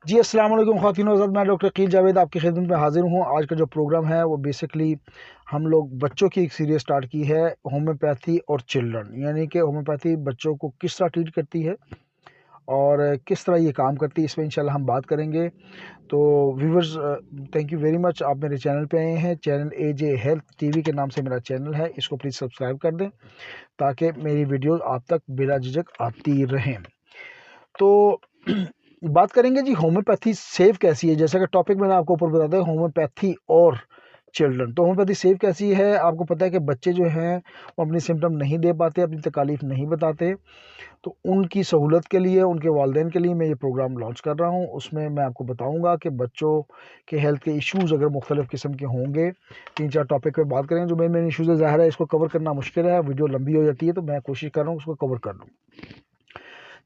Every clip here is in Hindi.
जी, अस्सलाम वालेकुम ख़वातीन और हज़रात, मैं डॉक्टर अकील जावेद आपकी खिदमत में हाज़िर हूँ। आज का जो प्रोग्राम है वो बेसिकली हम लोग बच्चों की एक सीरीज़ स्टार्ट की है, होम्योपैथी और चिल्ड्रन, यानी कि होम्योपैथी बच्चों को किस तरह ट्रीट करती है और किस तरह ये काम करती है, इसमें इंशाल्लाह हम बात करेंगे। तो viewers, thank you very much, आप मेरे चैनल पे आए हैं। चैनल एजे हेल्थ टीवी के नाम से मेरा चैनल है, इसको प्लीज़ सब्सक्राइब कर दें ताकि मेरी वीडियो आप तक बिला झिझक आती रहें। तो बात करेंगे जी, होम्योपैथी सेफ कैसी है। जैसा कि टॉपिक मैंने आपको ऊपर बताया था, होम्योपैथी और चिल्ड्रन। तो होम्योपैथी सेफ कैसी है, आपको पता है कि बच्चे जो हैं वो अपनी सिम्टम नहीं दे पाते, अपनी तकालीफ नहीं बताते। तो उनकी सहूलत के लिए, उनके वालदेन के लिए मैं ये प्रोग्राम लॉन्च कर रहा हूँ। उसमें मैं आपको बताऊँगा कि बच्चों के हेल्थ के इश्यूज़ अगर मुख्तलिफ़ किस्म के होंगे, 3-4 टॉपिक पे बात करेंगे। जो मेन इश्यूज़ है, ज़ाहिर है इसको कवर करना मुश्किल है, वीडियो लंबी हो जाती है, तो मैं कोशिश कर रहा हूँ उसको कवर कर लूँ।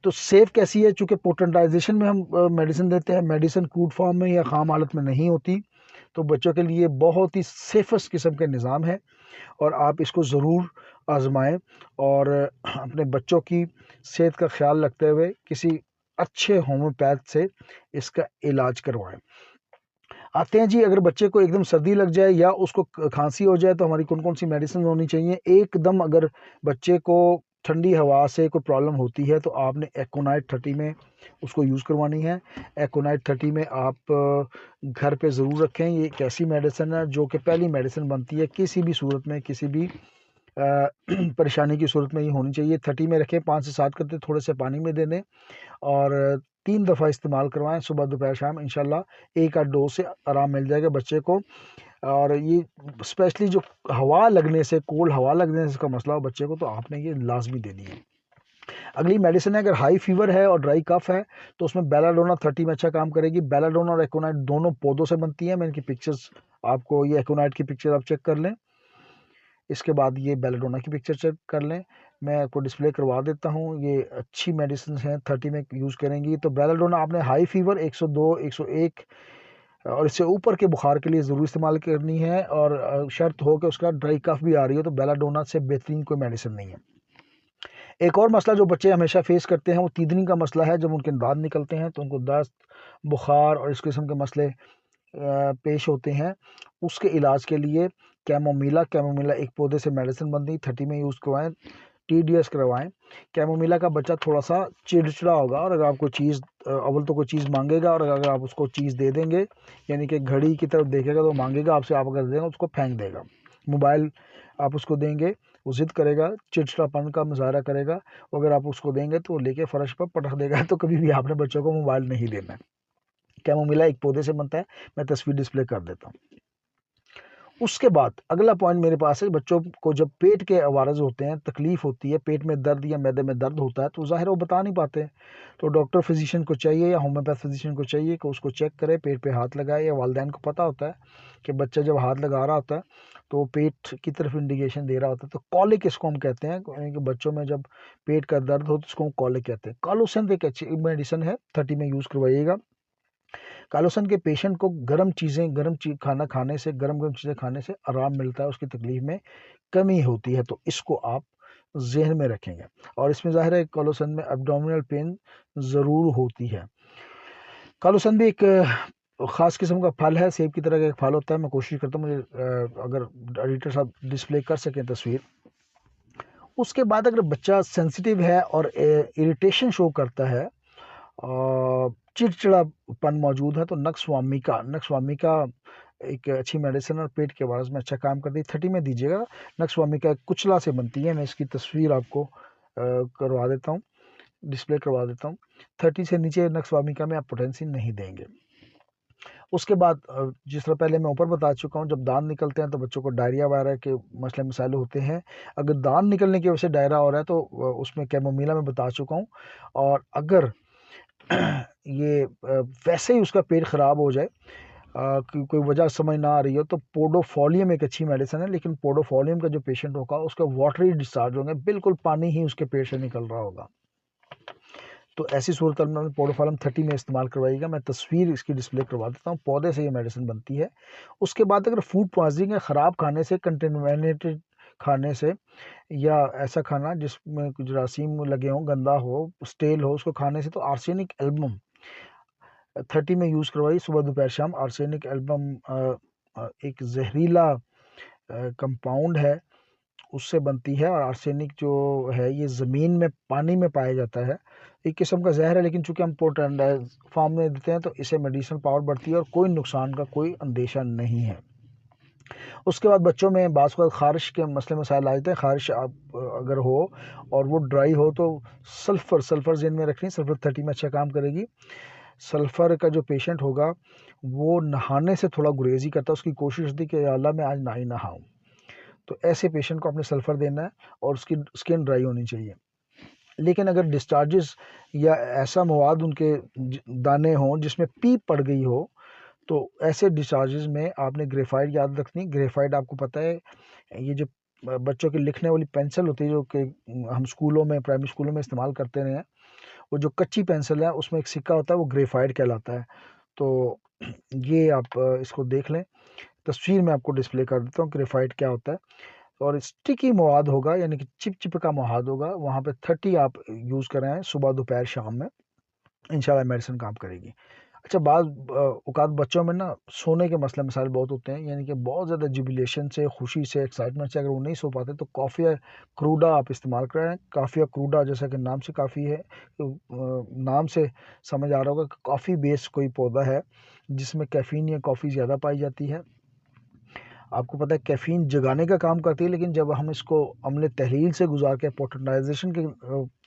तो सेफ़ कैसी है, चूँकि पोटेंटाइज़ेशन में हम मेडिसिन देते हैं, मेडिसिन क्रूड फॉर्म में या ख़ाम हालत में नहीं होती, तो बच्चों के लिए बहुत ही सेफ़ेस्ट किस्म के निज़ाम है और आप इसको ज़रूर आज़माएँ और अपने बच्चों की सेहत का ख़्याल रखते हुए किसी अच्छे होम्योपैथ से इसका इलाज करवाएँ। आते हैं जी, अगर बच्चे को एकदम सर्दी लग जाए या उसको खांसी हो जाए तो हमारी कौन-कौन सी मेडिसिन होनी चाहिए। एकदम अगर बच्चे को ठंडी हवा से कोई प्रॉब्लम होती है तो आपने एकोनाइट 30 में उसको यूज़ करवानी है। एकोनाइट 30 में आप घर पे ज़रूर रखें। ये एक ऐसी मेडिसिन है जो कि पहली मेडिसिन बनती है किसी भी सूरत में, किसी भी परेशानी की सूरत में ये होनी चाहिए। 30 में रखें, 5 से 7 कतरे थोड़े से पानी में दे दें और 3 दफ़ा इस्तेमाल करवाएँ, सुबह, दोपहर, शाम। इंशाल्लाह 1 आध डोज़ से आराम मिल जाएगा बच्चे को। और ये स्पेशली जो हवा लगने से, कोल्ड हवा लगने से इसका मसला हो बच्चे को, तो आपने ये लाज़मी देनी है। अगली मेडिसिन है, अगर हाई फ़ीवर है और ड्राई कफ़ है, तो उसमें बेलाडोना 30 में अच्छा काम करेगी। बेलाडोना और एकोनाइट दोनों पौधों से बनती है। मैं इनकी पिक्चर्स आपको, ये एकोनाइट की पिक्चर आप चेक कर लें। इसके बाद ये बेलाडोना की पिक्चर चेक कर लें, मैं आपको डिस्प्ले करवा देता हूँ। ये अच्छी मेडिसिन हैं, 30 में यूज़ करेंगी। तो बेलाडोना आपने हाई फ़ीवर 102, 101 और इससे ऊपर के बुखार के लिए ज़रूर इस्तेमाल करनी है और शर्त हो कि उसका ड्राई कफ़ भी आ रही हो, तो बेलाडोना से बेहतरीन कोई मेडिसिन नहीं है। एक और मसला जो बच्चे हमेशा फेस करते हैं वो तीदनी का मसला है। जब उनके दांत निकलते हैं तो उनको दस्त, बुखार और इस किस्म के मसले पेश होते हैं। उसके इलाज के लिए कैमोमिला एक पौधे से मेडिसिन बनती है, 30 में यूज़ करवाएँ। टीडीएस करवाएँ। कैमोमिला का बच्चा थोड़ा-सा चिड़चिड़ा होगा और अगर आप कोई चीज़ अव्वल तो कोई चीज़ माँगेगा और अगर आप उसको चीज़ दे देंगे, यानी कि घड़ी की तरफ देखेगा तो माँगेगा आपसे, आप अगर देंगे उसको फेंक देगा। मोबाइल आप उसको देंगे, वो ज़िद करेगा, चिड़चिड़ापन का मुज़ाहरा करेगा। अगर आप उसको देंगे तो वो लेके फ़र्श पर पटक देगा। तो कभी भी आपने बच्चों को मोबाइल नहीं देना है। कैमोमिला एक पौधे से बनता है, मैं तस्वीर डिस्प्ले कर देता हूँ। उसके बाद अगला पॉइंट मेरे पास है, बच्चों को जब पेट के अवारज़ होते हैं, तकलीफ़ होती है, पेट में दर्द या मैदे में दर्द होता है, तो ज़ाहिर है वो बता नहीं पाते हैं। तो डॉक्टर फ़िज़िशियन को चाहिए या होम्योपैथ फ़िज़िशियन को चाहिए कि उसको चेक करे, पेट पे हाथ लगाए। या वालिदैन को पता होता है कि बच्चा जब हाथ लगा रहा होता है, तो पेट की तरफ इंडिकेशन दे रहा होता है। तो कॉलिक इसको हम कहते हैं, यानी कि बच्चों में जब पेट का दर्द हो तो उसको हम कॉलिक कहते हैं। कालोसिंथ एक अच्छी मेडिसिन है, 30 में यूज़ करवाइएगा। कालोसन के पेशेंट को खाना खाने से, गरम-गरम चीज़ें खाने से आराम मिलता है, उसकी तकलीफ़ में कमी होती है, तो इसको आप ज़हन में रखेंगे। और इसमें ज़ाहिर है कालोसन में एब्डोमिनल पेन ज़रूर होती है। कालोसन भी एक ख़ास किस्म का फल है, सेब की तरह का एक फल होता है। मैं कोशिश करता हूँ, मुझे अगर एडिटर साहब डिस्प्ले कर सकें तस्वीर। उसके बाद अगर बच्चा सेंसिटिव है और इरिटेशन शो करता है, चिड़चिड़ापन मौजूद है, तो नक्स वामिका एक अच्छी मेडिसिन और पेट के वायरस में अच्छा काम करती है। 30 में दीजिएगा। नक्स वामिका एक कुचला से बनती है, मैं इसकी तस्वीर आपको करवा देता हूँ, डिस्प्ले करवा देता हूँ। 30 से नीचे नक्स वामिका में आप पोटेंशियल नहीं देंगे। उसके बाद जिस तरह पहले मैं ऊपर बता चुका हूँ, जब दांत निकलते हैं तो बच्चों को डायरिया वायरिया के मसले मसाइल होते हैं। अगर दांत निकलने की वजह से डायरिया हो रहा है तो उसमें कैमोमिला में बता चुका हूँ। और अगर ये वैसे ही उसका पेट ख़राब हो जाए, कोई वजह समझ ना आ रही हो, तो पोडोफोलियम एक अच्छी मेडिसिन है। लेकिन पोडोफोलियम का जो पेशेंट होगा उसका वाटरी डिस्चार्ज होंगे, बिल्कुल पानी ही उसके पेट से निकल रहा होगा। तो ऐसी सूरत में पोडोफॉर्म 30 में इस्तेमाल करवाइएगा। मैं तस्वीर इसकी डिस्प्ले करवा देता हूँ, पौधे से ये मेडिसिन बनती है। उसके बाद अगर फूड पॉइजनिंग है, ख़राब खाने से, कंटेमिनेटेड खाने से, या ऐसा खाना जिसमें कुछ जरासीम लगे हों, गंदा हो, स्टेल हो, उसको खाने से, तो आर्सेनिक एल्बम 30 में यूज़ करवाइए सुबह दोपहर शाम। आर्सेनिक एल्बम एक जहरीला कंपाउंड है, उससे बनती है। और आर्सेनिक जो है ये ज़मीन में पानी में पाया जाता है, एक किस्म का जहर है, लेकिन चूंकि हम पोटेंट फॉर्म में देते हैं तो इसे मेडिसिनल पावर बढ़ती है और कोई नुकसान का कोई अंदेशा नहीं है। उसके बाद बच्चों में बाज़ वक़्त ख़ारिश के मसले मसाइल आ जाते हैं। ख़ारिश आप अगर हो और वो ड्राई हो तो सल्फ़र ज़हन में रखें, सल्फ़र 30 में अच्छा काम करेगी। सल्फ़र का जो पेशेंट होगा वो नहाने से थोड़ा गुरेज़ ही करता है, उसकी कोशिश होती है कि या अल्लाह मैं आज ना ही नहाऊँ। तो ऐसे पेशेंट को आपने सल्फ़र देना है और उसकी स्किन ड्राई होनी चाहिए। लेकिन अगर डिस्चार्जेस या ऐसा मवाद उनके दाने हों जिसमें पीप पड़ गई हो, तो ऐसे डिस्चार्जेस में आपने ग्रेफाइट याद रखनी। ग्रेफाइट आपको पता है ये जो बच्चों की लिखने वाली पेंसिल होती है जो कि हम स्कूलों में, प्राइमरी स्कूलों में इस्तेमाल करते रहे हैं, वो जो कच्ची पेंसिल है उसमें एक सिक्का होता है, वो ग्रेफाइट कहलाता है। तो ये आप इसको देख लें, तस्वीर में आपको डिस्प्ले कर देता हूँ ग्रेफाइट क्या होता है। और स्टिकी मवाद होगा, यानी कि चिप का मवाद होगा, वहाँ पे 30 आप यूज़ कर रहे हैं सुबह दोपहर शाम में, इंशाल्लाह मेडिसिन काम करेगी। अच्छा, औक़ात बच्चों में ना सोने के मसले मसाइल बहुत होते हैं, यानी कि बहुत ज़्यादा जुबिलेशन से, खुशी से, एक्साइटमेंट से अगर वो नहीं सो पाते तो कॉफ़िया क्रूडा आप इस्तेमाल करें। कॉफ़िया क्रूडा जैसा कि नाम से काफ़ी है, नाम से समझ आ रहा होगा कि कॉफ़ी बेस्ड कोई पौधा है जिसमें कैफ़ीन या कॉफ़ी ज़्यादा पाई जाती है। आपको पता है कैफ़ीन जगाने का काम करती है, लेकिन जब हम इसको अमल तहलील से गुजार के, पोटेंटाइजेशन के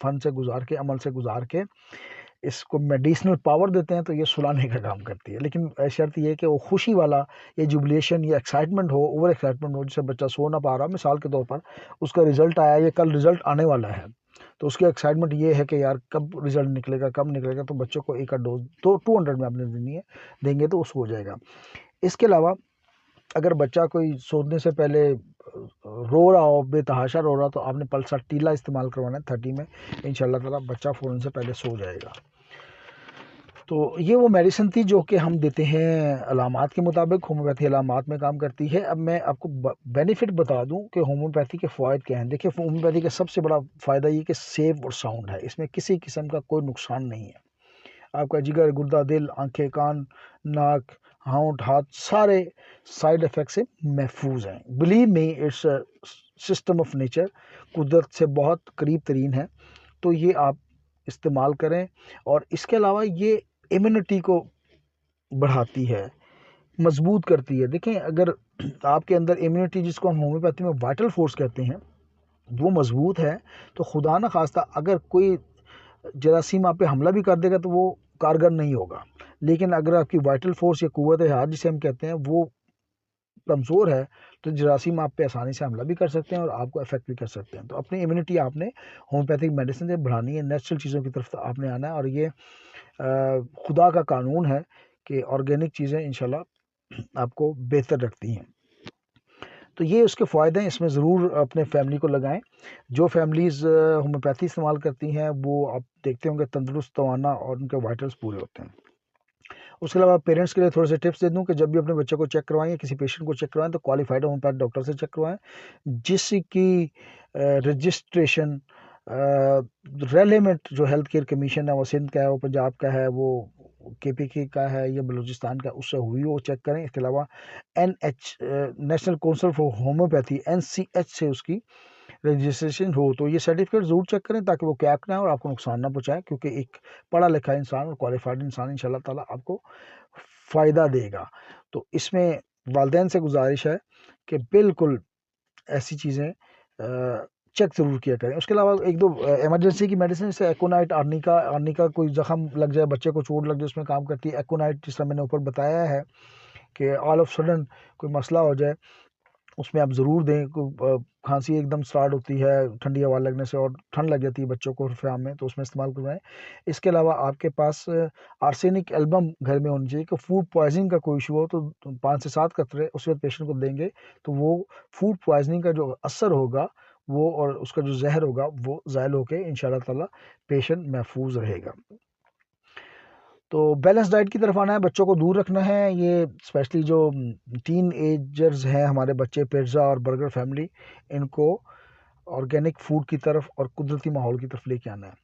फन से गुजार के, अमल से गुजार के इसको मेडिसिनल पावर देते हैं तो ये सुलाने का काम करती है। लेकिन शर्त ये है कि वो खुशी वाला, ये जुबिलेशन या एक्साइटमेंट हो, ओवर एक्साइटमेंट हो, जिससे बच्चा सो ना पा रहा, मिसाल के तौर पर उसका रिजल्ट आया, ये कल रिजल्ट आने वाला है, तो उसकी एक्साइटमेंट ये है कि यार कब रिजल्ट निकलेगा, कब निकलेगा। तो बच्चों को एक डोज तो 200 में आपने देनी है, देंगे तो उसको हो जाएगा। इसके अलावा अगर बच्चा कोई सोने से पहले रो रहा हो, बेतहाशा रो रहा, तो आपने पल्सा टीला इस्तेमाल करवाना है 30 में, इंशाल्लाह ताला बच्चा फ़ौरन से पहले सो जाएगा। तो ये वो मेडिसिन थी जो कि हम देते हैं अलामात के मुताबिक, होम्योपैथी अलामात में काम करती है। अब मैं आपको बेनिफिट बता दूं कि होम्योपैथी के फ़ायदे क्या हैं। देखिए, होम्योपैथी का सबसे बड़ा फ़ायदा ये कि सेफ और साउंड है, इसमें किसी किस्म का कोई नुकसान नहीं है। आपका जिगर, गुर्दा, दिल, आंखें, कान, नाक, होंठ, हाथ, सारे साइड इफ़ेक्ट से महफूज हैं। Believe me, it's system of nature, कुदरत से बहुत करीब तरीन है। तो ये आप इस्तेमाल करें। और इसके अलावा ये इम्यूनिटी को बढ़ाती है, मजबूत करती है। देखें, अगर आपके अंदर इम्यूनिटी, जिसको हम होम्योपैथी में वाइटल फोर्स कहते हैं, वो मजबूत है, तो खुदा ना खास्ता अगर कोई जरासीम आप पे हमला भी कर देगा तो वो कारगर नहीं होगा। लेकिन अगर आपकी वाइटल फोर्स या कुव्वत हाथ जिसे हम कहते हैं वो कमज़ोर है, तो जरासीम आप पे आसानी से हमला भी कर सकते हैं और आपको अफेक्ट भी कर सकते हैं। तो अपनी इम्यूनिटी आपने होम्योपैथिक मेडिसिन से बढ़ानी है, नेचुरल चीज़ों की तरफ आपने आना है। और ये खुदा का कानून है कि ऑर्गेनिक चीज़ें इंशाल्लाह आपको बेहतर रखती हैं। तो ये उसके फ़ायदे हैं, इसमें ज़रूर अपने फैमिली को लगाएं। जो फैमिलीज़ होम्योपैथी इस्तेमाल करती हैं वो आप देखते होंगे तंदुरुस्त, तवाना और उनके वाइटल्स पूरे होते हैं। उसके अलावा पेरेंट्स के लिए थोड़े से टिप्स दे दूं कि जब भी अपने बच्चे को चेक करवाएं या किसी पेशेंट को चेक करवाएं तो क्वालिफाइड होम्योपैथ डॉक्टर से चेक करवाएं, जिसकी रजिस्ट्रेशन रेलिवेंट जो हेल्थ केयर कमीशन है, वो सिंध का है, वो पंजाब का है, वो केपीके का है या बलूचिस्तान का, उससे हुई वो चेक करें। इसके अलावा NH national council for homeopathy NCH से उसकी रजिस्ट्रेशन हो, तो ये सर्टिफिकेट ज़रूर चेक करें ताकि वो कैप ना हो और आपको नुकसान ना पहुँचाए, क्योंकि एक पढ़ा लिखा इंसान और क्वालिफाइड इंसान इंशाल्लाह ताला आपको फ़ायदा देगा। तो इसमें वालिदैन से गुजारिश है कि बिल्कुल ऐसी चीज़ें चेक ज़रूर किया करें। उसके अलावा एक दो इमरजेंसी की मेडिसिन, जैसे एकोनाइट, आर्निका कोई ज़ख्म लग जाए, बच्चे को चोट लग जाए, उसमें काम करती है। एकोनाइट, जिस तरह मैंने ऊपर बताया है कि ऑल ऑफ सडन कोई मसला हो जाए, उसमें आप ज़रूर दें। खांसी एकदम स्टार्ट होती है ठंडी हवा लगने से और ठंड लग जाती है बच्चों को फ़ियाम में, तो उसमें इस्तेमाल करवाएं। इसके अलावा आपके पास आर्सेनिक एल्बम घर में होनी चाहिए कि फूड पॉइजनिंग का कोई इशू हो तो 5 से 7 कतरे उस वक्त पेशेंट को देंगे, तो वो फूड पॉइजनिंग का जो असर होगा वो, और उसका जो जहर होगा वो ज़ायल होकर इंशाल्लाह ताला पेशेंट महफूज रहेगा। तो बैलेंस डाइट की तरफ आना है, बच्चों को दूर रखना है। ये स्पेशली जो टीन एजर्स हैं हमारे बच्चे, पिज़्ज़ा और बर्गर फैमिली, इनको ऑर्गेनिक फूड की तरफ और कुदरती माहौल की तरफ लेके आना है।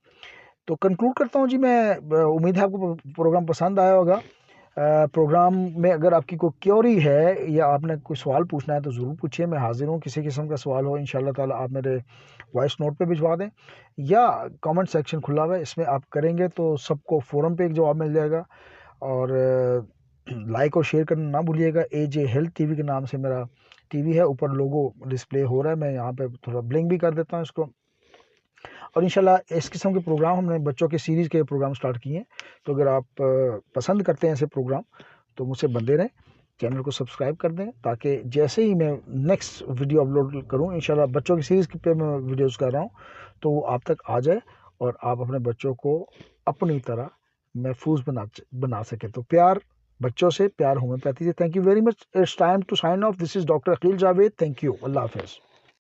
तो कंक्लूड करता हूँ जी मैं। उम्मीद है आपको प्रोग्राम पसंद आया होगा। प्रोग्राम में अगर आपकी कोई क्वेरी है या आपने कोई सवाल पूछना है तो ज़रूर पूछिए, मैं हाजिर हूँ। किसी किस्म का सवाल हो इंशाल्लाह ताला आप मेरे वॉइस नोट पे भिजवा दें या कमेंट सेक्शन खुला हुआ है, इसमें आप करेंगे तो सबको फ़ोरम पे एक जवाब मिल जाएगा। और लाइक और शेयर करना ना भूलिएगा। AJ हेल्थ टीवी के नाम से मेरा टीवी है, ऊपर लोगो डिस्प्ले हो रहा है, मैं यहाँ पे थोड़ा ब्लिंक भी कर देता हूँ इसको। और इंशाल्लाह इस किस्म के प्रोग्राम हमने बच्चों के सीरीज़ के प्रोग्राम स्टार्ट किए हैं, तो अगर आप पसंद करते हैं ऐसे प्रोग्राम तो मुझसे बंधे रहें, चैनल को सब्सक्राइब कर दें, ताकि जैसे ही मैं नेक्स्ट वीडियो अपलोड करूं, इंशाल्लाह बच्चों की सीरीज़ पे मैं वीडियोस कर रहा हूं, तो वो आप तक आ जाए और आप अपने बच्चों को अपनी तरह महफूज बना सकें। तो प्यार बच्चों से, प्यार होम्योपैथी से। Thank you very much. It's time to sign off. This is doctor Aqeel Javed. Thank you. अल्लाह हाफ़िज़।